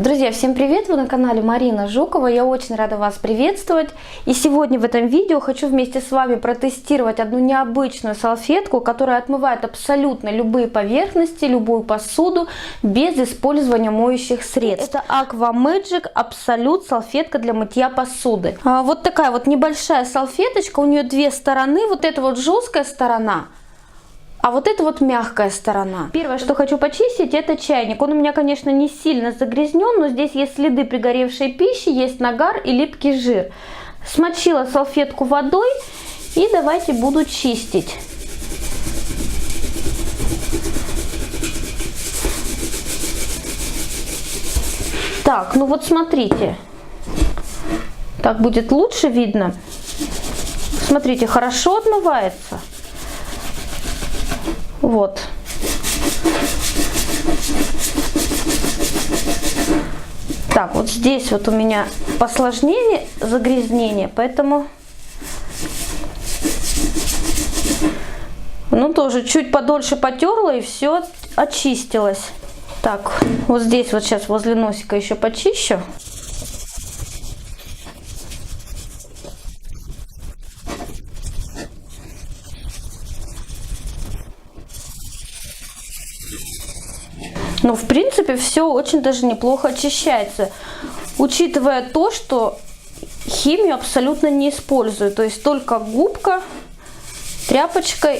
Друзья, всем привет! Вы на канале Марина Жукова. Я очень рада вас приветствовать. И сегодня в этом видео хочу вместе с вами протестировать одну необычную салфетку, которая отмывает абсолютно любые поверхности, любую посуду без использования моющих средств. Это Aqua Magic Absolute салфетка для мытья посуды. Вот такая вот небольшая салфеточка, у нее две стороны. Вот эта вот жесткая сторона, а вот это вот мягкая сторона. Первое, что хочу почистить, это чайник. Он у меня, конечно, не сильно загрязнен, но здесь есть следы пригоревшей пищи, есть нагар и липкий жир. Смочила салфетку водой и давайте буду чистить. Так, ну вот смотрите. Так будет лучше видно. Смотрите, хорошо отмывается. Вот. Так, вот здесь вот у меня посложнее загрязнение, поэтому, ну, тоже чуть подольше потерла и все очистилось. Так, вот здесь вот сейчас возле носика еще почищу. Но в принципе все очень даже неплохо очищается, учитывая то, что химию абсолютно не использую, то есть только губка, тряпочка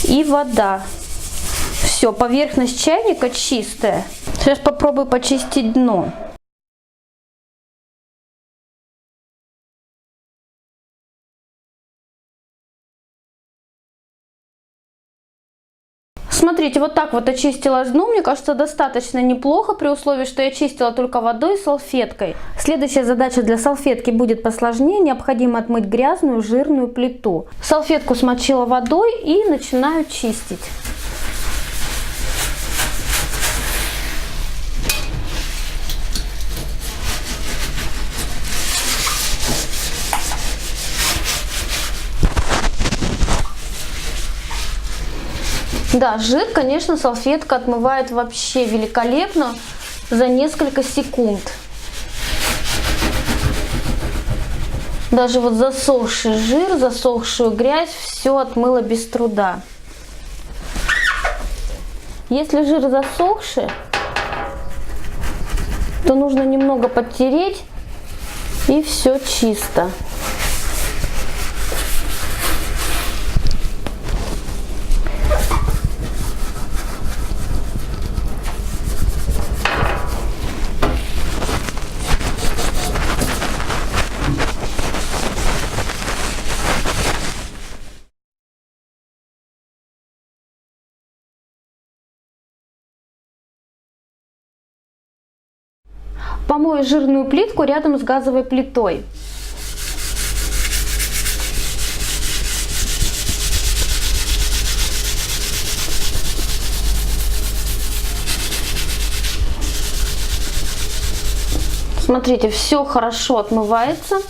и вода. Все, поверхность чайника чистая. Сейчас попробую почистить дно. Смотрите, вот так вот очистила дно, мне кажется, достаточно неплохо, при условии, что я чистила только водой и салфеткой. Следующая задача для салфетки будет посложнее, необходимо отмыть грязную жирную плиту. Салфетку смочила водой и начинаю чистить. Да, жир, конечно, салфетка отмывает вообще великолепно за несколько секунд. Даже вот засохший жир, засохшую грязь, все отмыло без труда. Если жир засохший, то нужно немного подтереть, и все чисто. Помою жирную плитку рядом с газовой плитой. Смотрите, все хорошо отмывается.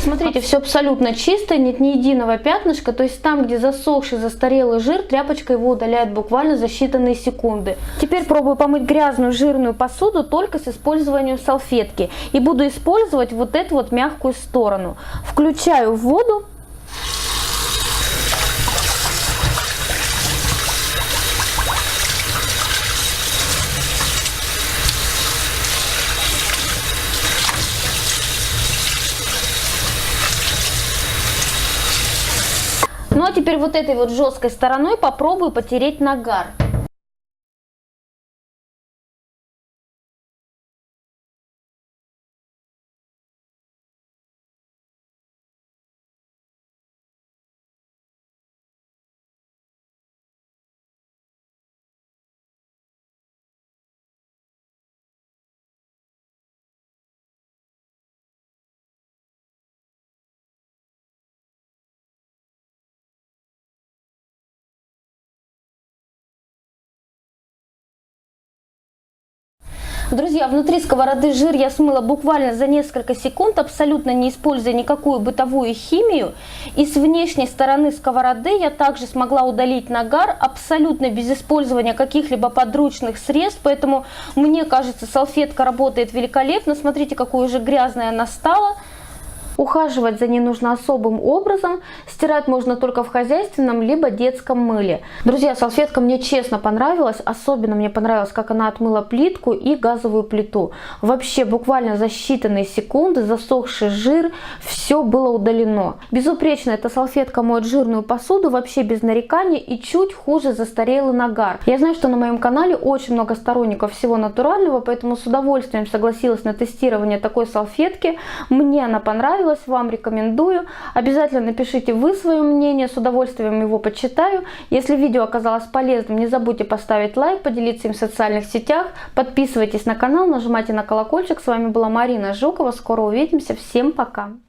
Смотрите, все абсолютно чисто, нет ни единого пятнышка, то есть там, где засохший, застарелый жир, тряпочка его удаляет буквально за считанные секунды. Теперь пробую помыть грязную жирную посуду только с использованием салфетки. И буду использовать вот эту вот мягкую сторону. Включаю воду. Ну а теперь вот этой вот жесткой стороной попробую потереть нагар. Друзья, внутри сковороды жир я смыла буквально за несколько секунд, абсолютно не используя никакую бытовую химию. И с внешней стороны сковороды я также смогла удалить нагар абсолютно без использования каких-либо подручных средств. Поэтому мне кажется, салфетка работает великолепно. Смотрите, какой уже грязная она стала. Ухаживать за ней нужно особым образом. Стирать можно только в хозяйственном либо детском мыле. Друзья, салфетка мне честно понравилась. Особенно мне понравилось, как она отмыла плитку и газовую плиту. Вообще буквально за считанные секунды засохший жир, все было удалено. Безупречно эта салфетка моет жирную посуду, вообще без нареканий, и чуть хуже застарелый нагар. Я знаю, что на моем канале очень много сторонников всего натурального, поэтому с удовольствием согласилась на тестирование такой салфетки. Мне она понравилась. Вам рекомендую. Обязательно напишите вы свое мнение, с удовольствием его почитаю. Если видео оказалось полезным, не забудьте поставить лайк, поделиться им в социальных сетях. Подписывайтесь на канал, нажимайте на колокольчик. С вами была Марина Жукова. Скоро увидимся. Всем пока!